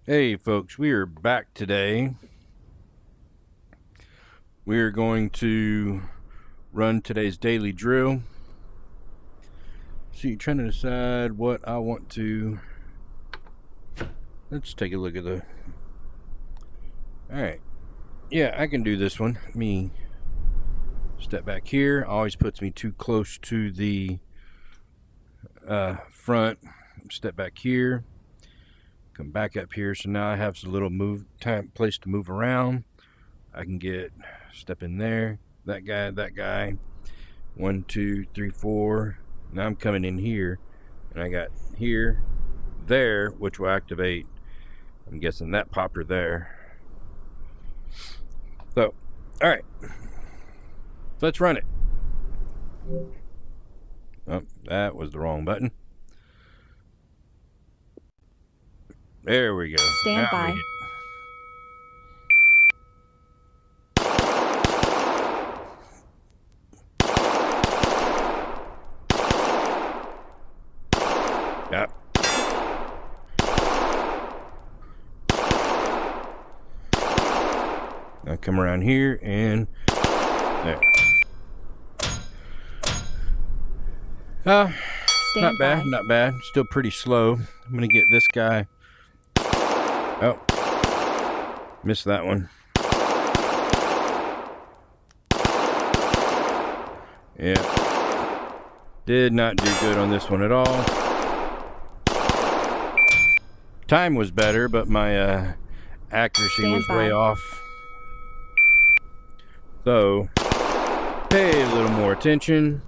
Hey folks, we are back today. We are going to run today's daily drill. So you're trying to decide what I want to. Let's take a look at the. Alright. Yeah, I can do this one. Let me step back here. Always puts me too close to the front. Step back here. Come back up here. So now I have a little place to move around. I can step in there. That guy. 1, 2, 3, 4. Now I'm coming in here, and I got here, there, which will activate. I'm guessing that popper there. So, all right, let's run it. Oh, that was the wrong button. There we go. Stand by. Yep. Now come around here and there. Not bad, not bad. Still pretty slow. I'm gonna get this guy. Oh, missed that one. Yeah, did not do good on this one at all. Time was better, but my accuracy was way off. So, pay a little more attention.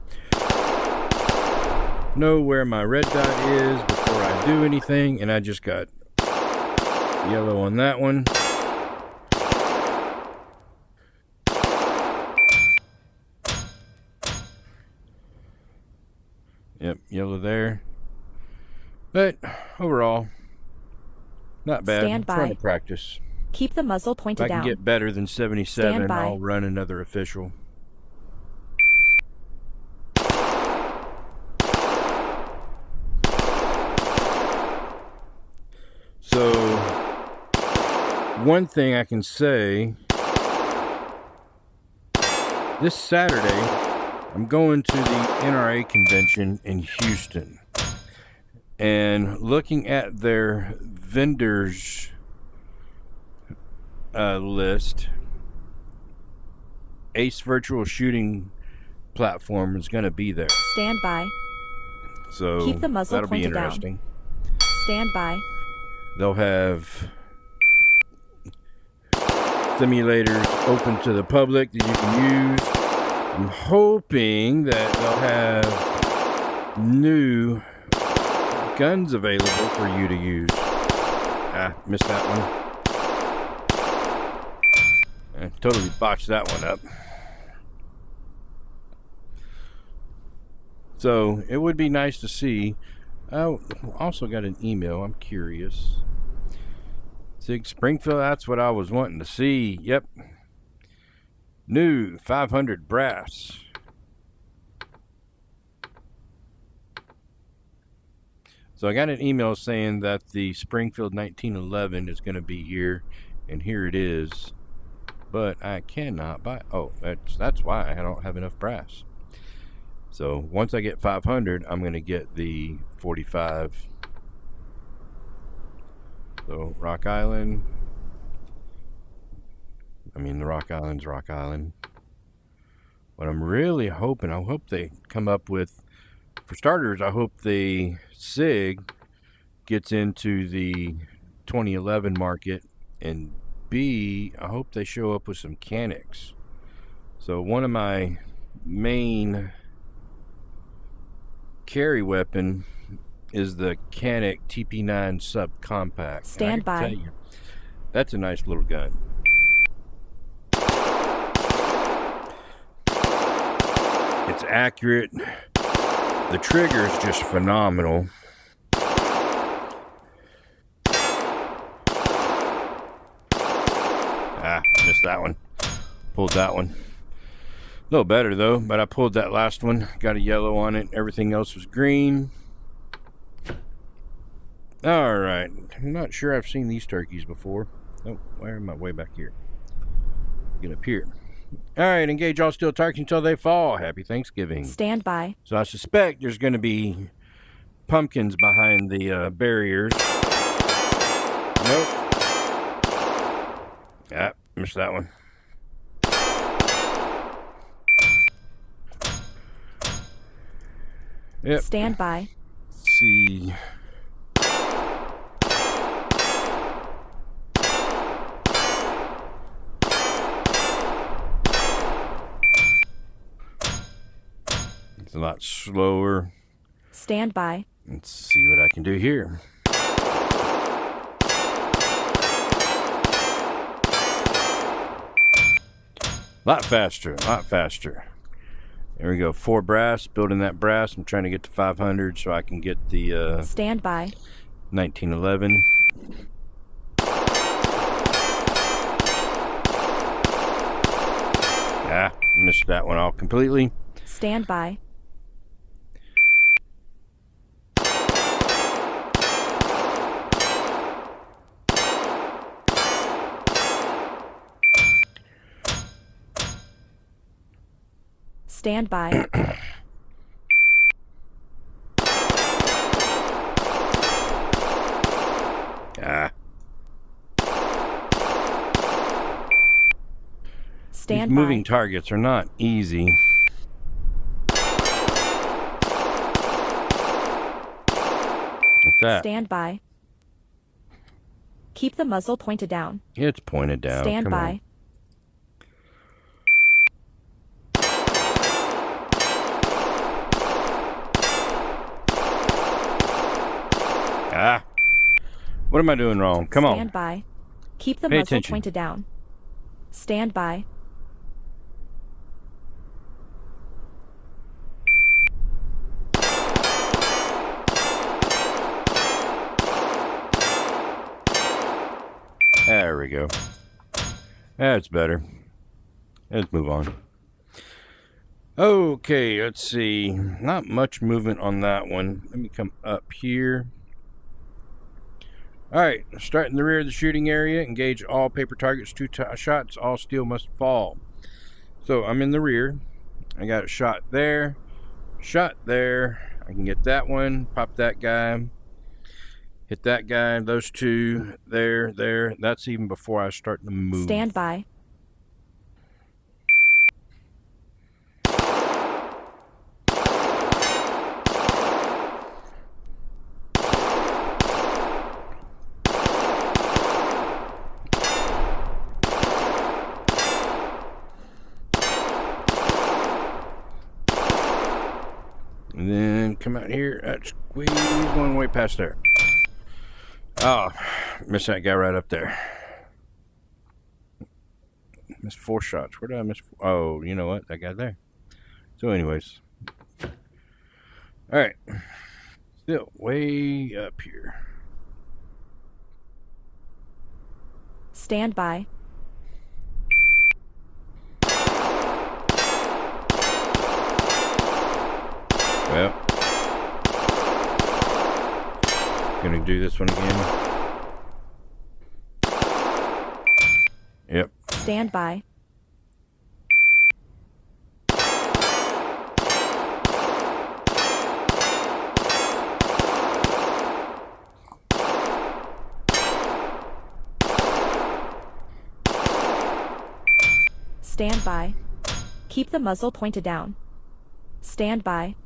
Know where my red dot is before I do anything, and I just got yellow on that one. Yep, yellow there. But overall, not bad. Stand by. I'm trying to practice. Keep the muzzle pointed down. If I can get better than 77, I'll run another official. So, one thing I can say, this Saturday, I'm going to the NRA convention in Houston. And looking at their vendors list, Ace Virtual Shooting Platform is going to be there. Stand by. So keep the muzzle that'll be pointed interesting. Down. Stand by. They'll have simulators open to the public that you can use. I'm hoping that they'll have new guns available for you to use. Missed that one. I totally botched that one up. So it would be nice to see. I also got an email. I'm curious. Sig Springfield, that's what I was wanting to see. Yep. New 500 brass. So I got an email saying that the Springfield 1911 is going to be here, and here it is. But I cannot buy. Oh, that's why I don't have enough brass. So once I get 500, I'm going to get the 45. So Rock Island. I mean, the Rock Island's Rock Island. What I'm really hoping, I hope they come up with, for starters, I hope the SIG gets into the 2011 market, and B, I hope they show up with some Canics. So one of my main carry weapon is the Canic TP9 subcompact. Stand by. You, that's a nice little gun. It's accurate. The trigger is just phenomenal. Missed that one. Pulled that one. A little better though, but I pulled that last one. Got a yellow on it. Everything else was green. All right. I'm not sure I've seen these turkeys before. Oh, where am I? Way back here. Get up here. All right. Engage all steel targets until they fall. Happy Thanksgiving. Stand by. So I suspect there's going to be pumpkins behind the barriers. Nope. Ah, missed that one. Yep. Stand by. Let's see. It's a lot slower. Stand by. Let's see what I can do here. Lot faster, lot faster. There we go. 4 brass, building that brass. I'm trying to get to 500 so I can get the Stand by. 1911. Ah, missed that one off completely. Stand by. Stand by. Ah. Stand These moving by. targets are not easy. Like that. Stand by. Keep the muzzle pointed down. It's pointed down. Stand Come by. on. Ah. What am I doing wrong? Come Stand on. by. Keep the Pay muzzle attention. pointed down. Stand by. There we go. That's better. Let's move on. Okay, let's see. Not much movement on that one. Let me come up here. Alright, start in the rear of the shooting area. Engage all paper targets. 2 shots. All steel must fall. So I'm in the rear. I got a shot there. Shot there. I can get that one. Pop that guy. Hit that guy. Those 2. There. That's even before I start to move. Stand by. And then come out here. Squeeze one way past there. Oh, missed that guy right up there. Missed 4 shots. Where did I miss? Oh, you know what? That guy there. So anyways. Alright. Still way up here. Stand by. Well. Gonna do this one again. Yep. Stand by. Stand by. Keep the muzzle pointed down. Stand by.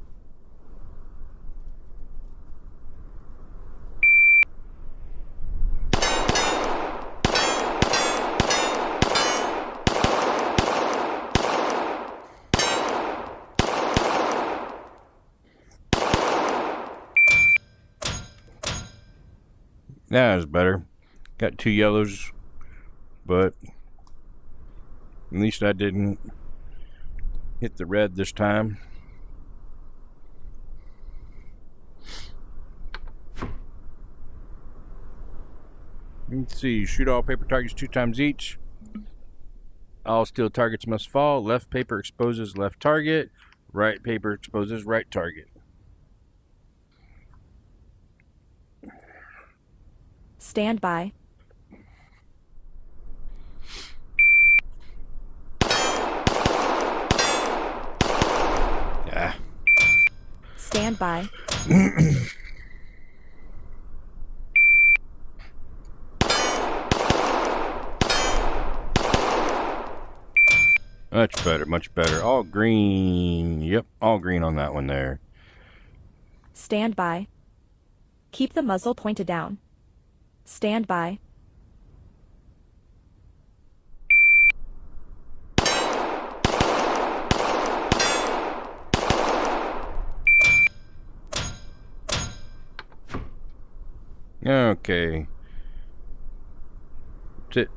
That was better. Got 2 yellows, but at least I didn't hit the red this time. Let's see. Shoot all paper targets 2 times each. All steel targets must fall. Left paper exposes left target. Right paper exposes right target. Stand by. Yeah. Stand by. Much better, much better. All green. Yep, all green on that one there. Stand by. Keep the muzzle pointed down. Stand by. Okay. That's it.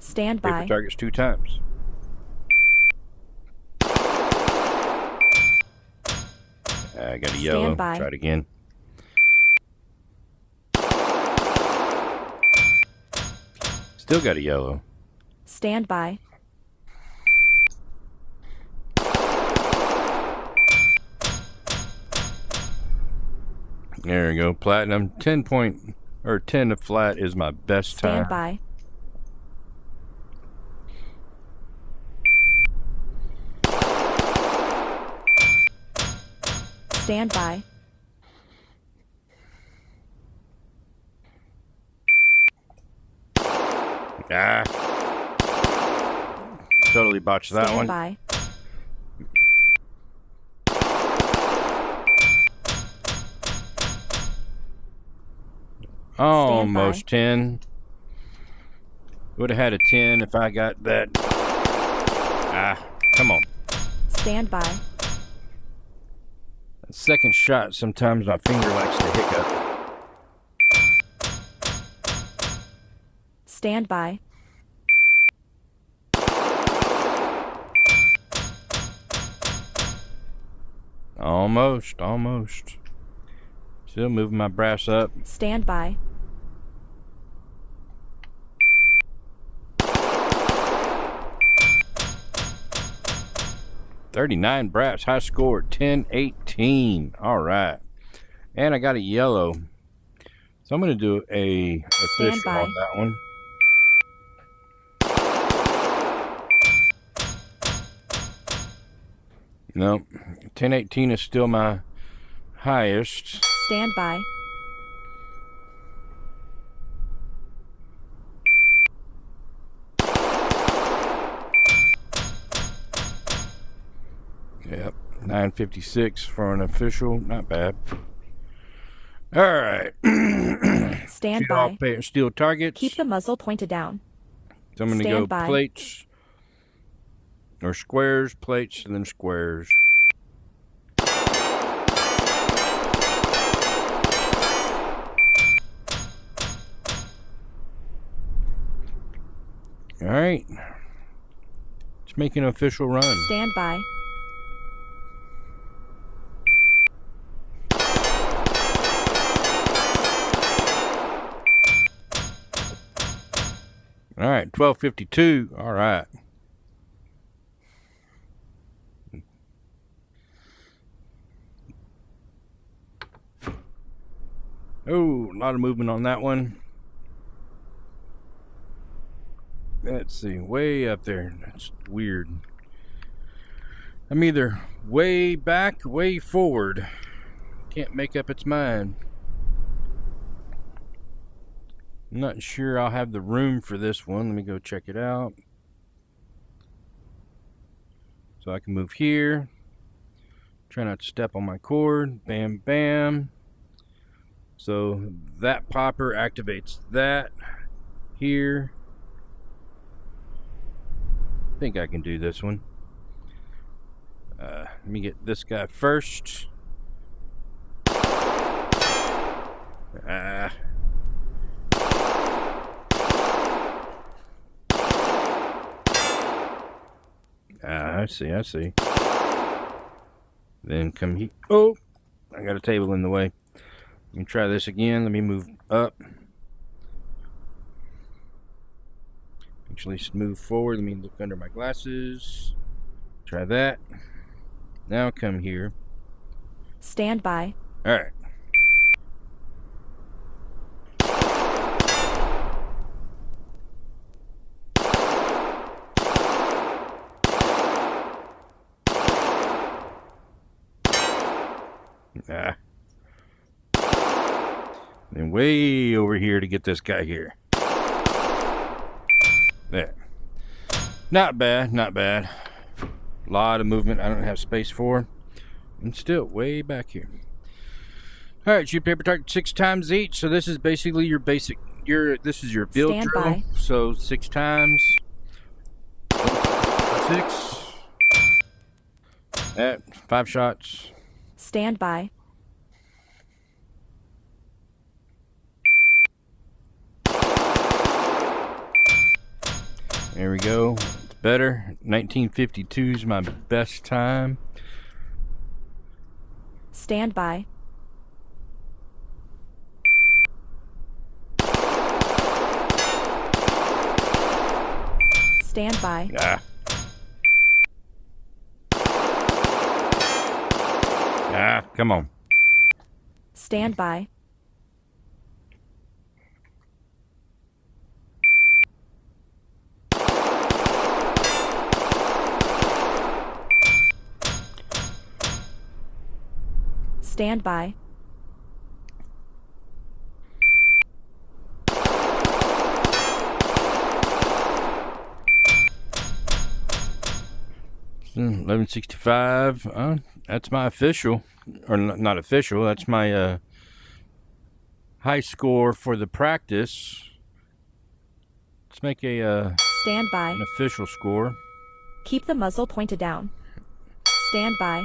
Stand Paper by. targets 2 times. I got a yellow. by. Try it again. Still got a yellow. Stand by. There we go. Platinum. 10 to flat is my best time. Stand by. Stand by. Ah. Totally botched that Stand one. by. Almost 10. Would have had a 10 if I got that. Ah, come on. Stand by. Second shot, sometimes my finger likes to hiccup. Stand by. Almost, almost. Still moving my brass up. Stand by. $39 brass, high score, 10-18. All right. And I got a yellow. So I'm going to do a official by. on that one. No, 10-18 is still my highest. Stand by. Yep, 956 for an official. Not bad. All right. Stand Shoot all by. steel targets. Keep the muzzle pointed down. So I'm going to go Stand by. plates or squares, plates, and then squares. All right. Let's make an official run. Stand by. All right, 1252. All right. Oh, a lot of movement on that one. Let's see, way up there. That's weird. I'm either way back, way forward. Can't make up its mind. I'm not sure I'll have the room for this one. Let me go check it out. So I can move here. Try not to step on my cord. Bam, bam. So that popper activates that here. I think I can do this one. Let me get this guy first. I see. Then come here. Oh, I got a table in the way. Let me try this again. Let me move up. Actually, move forward. Let me look under my glasses. Try that. Now come here. Stand by. All right. and way over here to get this guy here. There. Not bad, not bad. A lot of movement I don't have space for. And still way back here. Alright, shoot paper target 6 times each. So this is basically your basic, this is your field Stand drill. by. So 6 times. 6. That 5 shots. Stand by. There we go. It's better. 1952 is my best time. Stand by. Stand by. Ah. Ah, come on. Stand by. Stand by. Hmm, 1165. That's my official, or not official. That's my high score for the practice. Let's make a Stand by. an official score. Keep the muzzle pointed down. Stand by.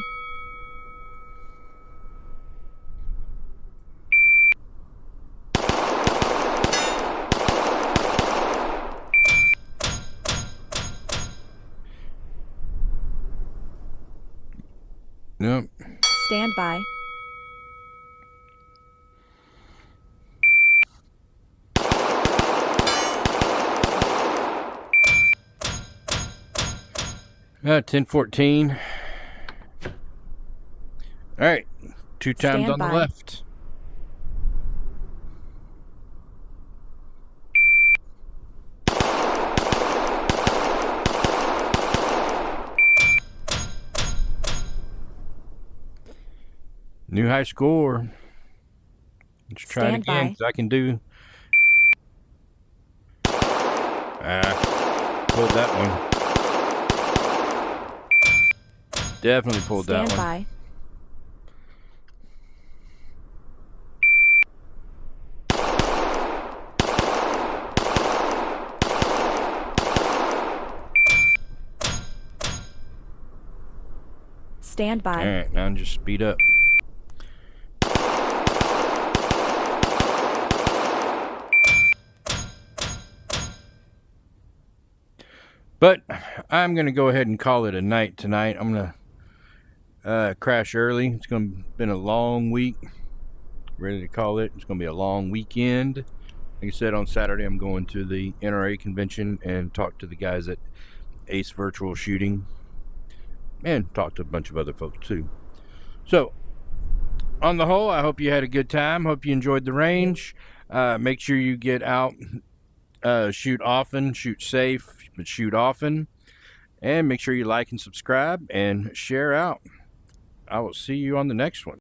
Nope. Stand by. Uh, 1014. All right, 2 times Stand on the by. left. New high score. Let's try it Stand again, by. 'cause I can do. Pulled that one. Definitely pulled Stand that one. by. Stand by. All right, now just speed up. But I'm going to go ahead and call it a night tonight. I'm going to crash early. It's going to been a long week. Ready to call it. It's going to be a long weekend. Like I said, on Saturday I'm going to the NRA convention and talk to the guys at Ace Virtual Shooting. And talk to a bunch of other folks too. So, on the whole, I hope you had a good time. Hope you enjoyed the range. Make sure you get out, shoot often, shoot safe, but shoot often. And make sure you like and subscribe and share out. I will see you on the next one.